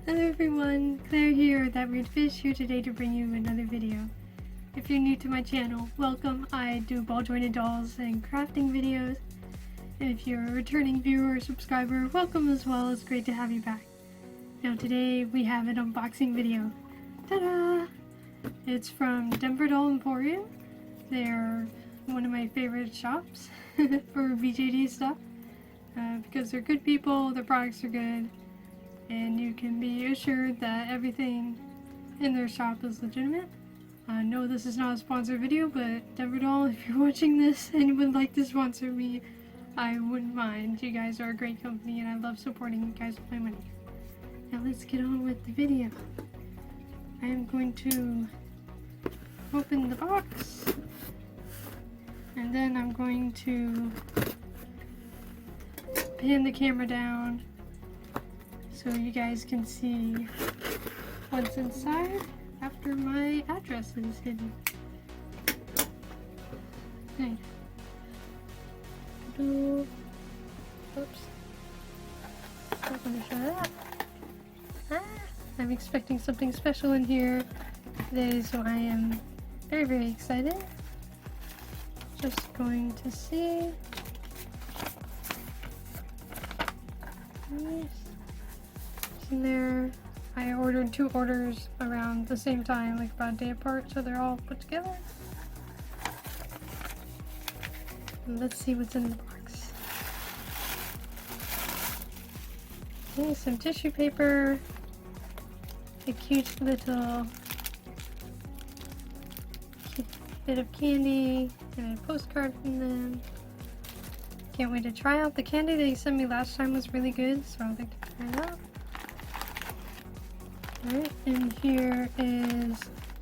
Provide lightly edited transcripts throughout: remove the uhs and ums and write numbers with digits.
Hello everyone, Claire here, That Weird Fish, here today to bring you another video. If you're new to my channel, welcome. I do ball jointed dolls and crafting videos. And if you're a returning viewer or subscriber, welcome as well. It's great to have you back. Now today we have an unboxing video. Ta-da! It's from Denver Doll Emporium. They're one of my favorite shops for BJD stuff. Because they're good people, their products are good, and you can be assured that everything in their shop is legitimate. No, this is not a sponsored video, but Denver Doll, if you're watching this and you would like to sponsor me, I wouldn't mind. You guys are a great company and I love supporting you guys with my money. Now let's get on with the video. I am going to open the box, and then I'm going to pan the camera down so you guys can see what's inside after my address is hidden. Okay. Oops. Not gonna show that. I'm expecting something special in here today, so I am very, very excited. Just going to see. Yes. In there, I ordered 2 orders around the same time, like about a day apart, so they're all put together. And let's see what's in the box. Okay, some tissue paper, a cute little bit of candy, and a postcard from them. Can't wait to try out. The candy they sent me last time was really good, so I'd like to try it out. Alright, and here is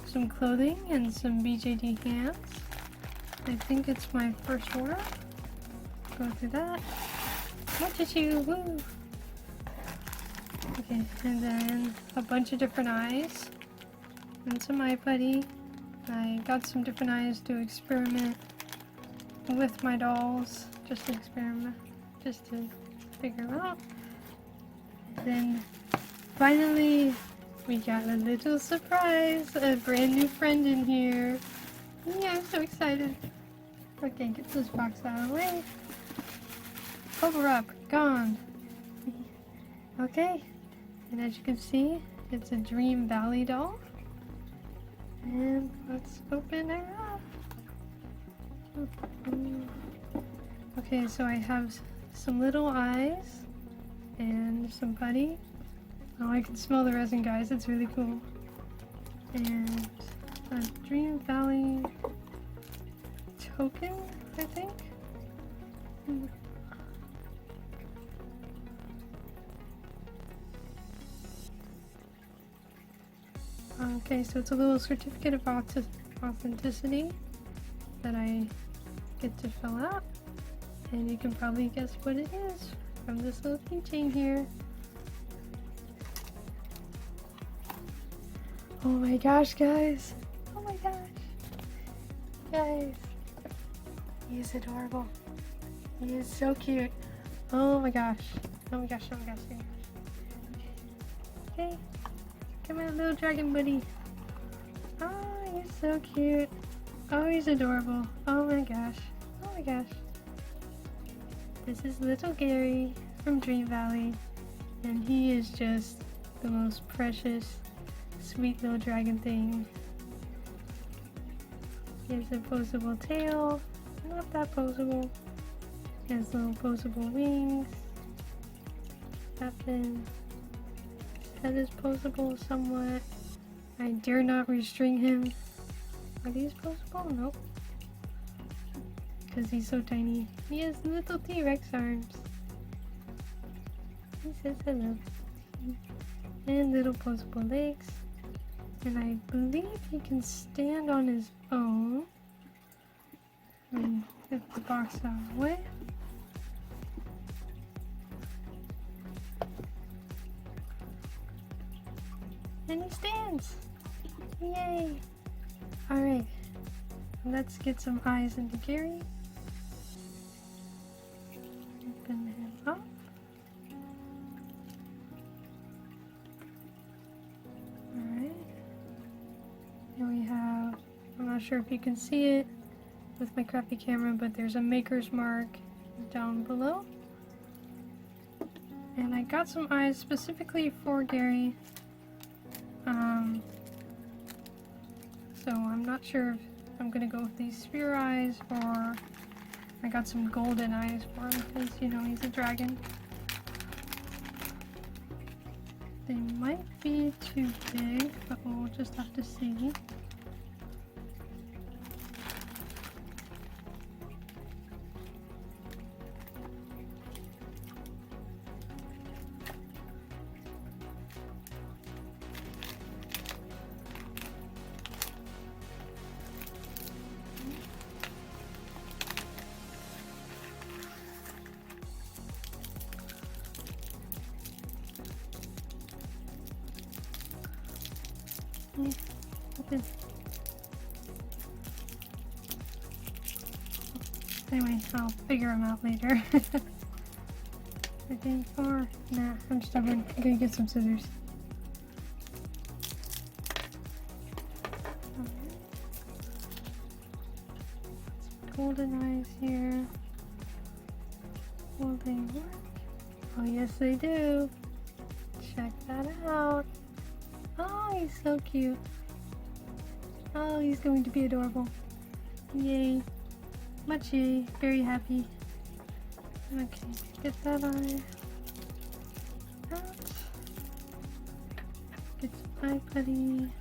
some clothing and some BJD hands. I think it's my first order. Go through that. More tissue, woo! Okay, and then a bunch of different eyes and some eye putty. I got some different eyes to experiment with my dolls, just to experiment, just to figure them out. And then finally we got a little surprise, a brand new friend in here. Yeah, I'm so excited. Okay, get this box out of the way. Cover up, gone. Okay, and as you can see, it's a Dream Valley doll. And let's open her up. Okay, so I have some little eyes and some putty. Oh, I can smell the resin, guys. It's really cool. And a Dream Valley token, I think. Okay, so it's a little certificate of authenticity that I get to fill out. And you can probably guess what it is from this little keychain here. Oh my gosh, guys. Oh my gosh. Guys. He is adorable. He is so cute. Oh my gosh. Oh my gosh, oh my gosh, oh my gosh. Okay. Come on, little dragon buddy. Oh, he's so cute. Oh, he's adorable. Oh my gosh. Oh my gosh. This is little Gary from Dream Valley, and he is just the most precious, sweet little dragon thing. He has a posable tail, not that posable. He has little posable wings. Captain. That is posable somewhat. I dare not restring him. Are these posable? Nope. Because he's so tiny. He has little T-Rex arms. He says hello. And little posable legs. And I believe he can stand on his own. Let me get the box out of the way. And he stands! Yay! Alright, let's get some eyes into Gary. Open him up. not sure if you can see it with my crappy camera, but there's a maker's mark down below. And I got some eyes specifically for Gary. So I'm not sure if I'm gonna go with these sphere eyes, or I got some golden eyes for him because, you know, he's a dragon. They might be too big, but we'll just have to see. Open. Anyway, I'll figure them out later. I think, or nah, I'm stubborn. I'm gonna get some scissors. Some golden eyes here. Will they work? Oh yes, they do. Check that out. Oh, he's so cute. Oh, he's going to be adorable. Yay. Much yay. Very happy. Okay, get that eye out. Get some eye putty.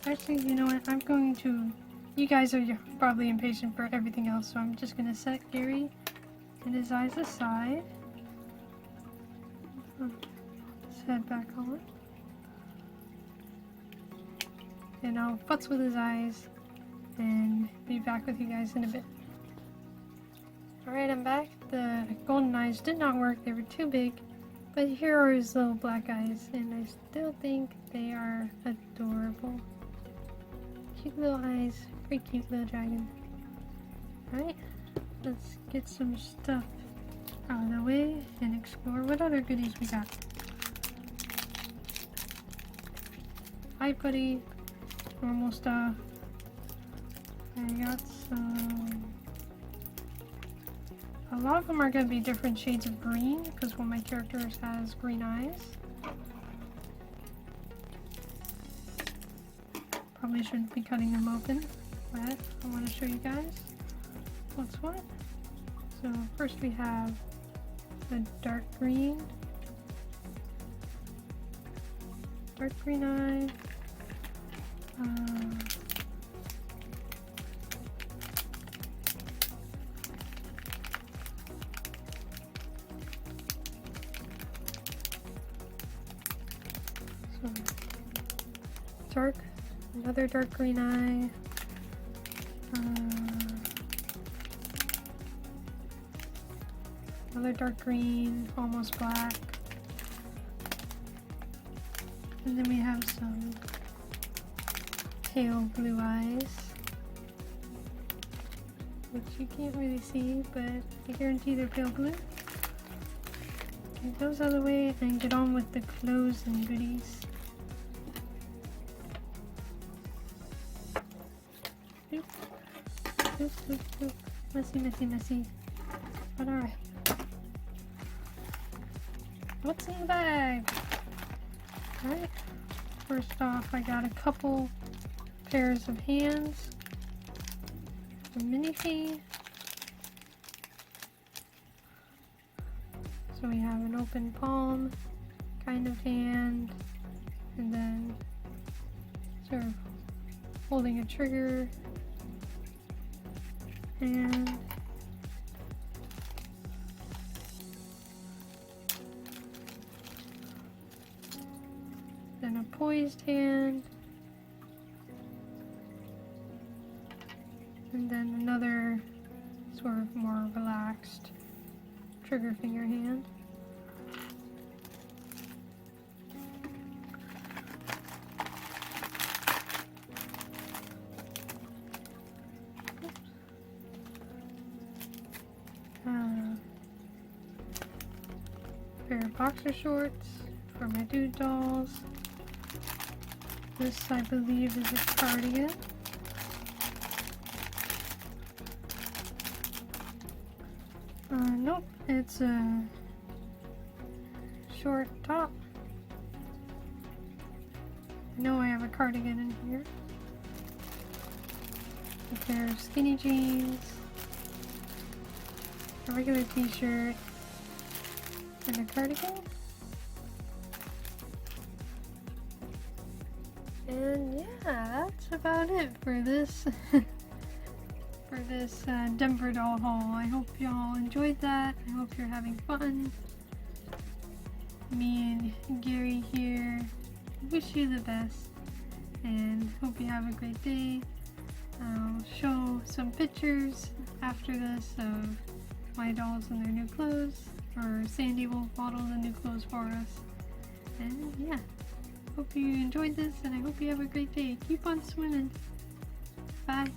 Actually, you know what? I'm going to... You guys are probably impatient for everything else, so I'm just going to set Gary and his eyes aside. His head back on. And I'll futz with his eyes and be back with you guys in a bit. Alright, I'm back. The golden eyes did not work, they were too big. But here are his little black eyes, and I still think they are adorable. Cute little eyes. Pretty cute little dragon. Alright, let's get some stuff out of the way and explore what other goodies we got. Eye putty, normal stuff. I got some... A lot of them are going to be different shades of green because one of my characters has green eyes. Probably shouldn't be cutting them open, but I want to show you guys what's what. So first we have the dark green eye. So another dark green eye. Another dark green, almost black. And then we have some pale blue eyes, which you can't really see, but I guarantee they're pale blue. Get those out of the way and get on with the clothes and goodies. Oop. Oop, oop, oop. Messy. But alright. What's in the bag? Alright. First off, I got a couple pairs of hands. A minifee. So we have an open palm kind of hand, and then sort of holding a trigger, and then a poised hand, and then another sort of more relaxed trigger finger hand. pair of boxer shorts for my dude dolls. This, I believe, is a cardigan. Nope, it's a short top. I know I have a cardigan in here. A pair of skinny jeans, a regular t-shirt, and a cardigan. And yeah, that's about it for this Denver doll haul. I hope y'all enjoyed that. I hope you're having fun. Me and Gary here wish you the best and hope you have a great day. I'll show some pictures after this of my dolls in their new clothes, or Sandy will model the new clothes for us. And yeah, hope you enjoyed this and I hope you have a great day. Keep on swimming. Bye.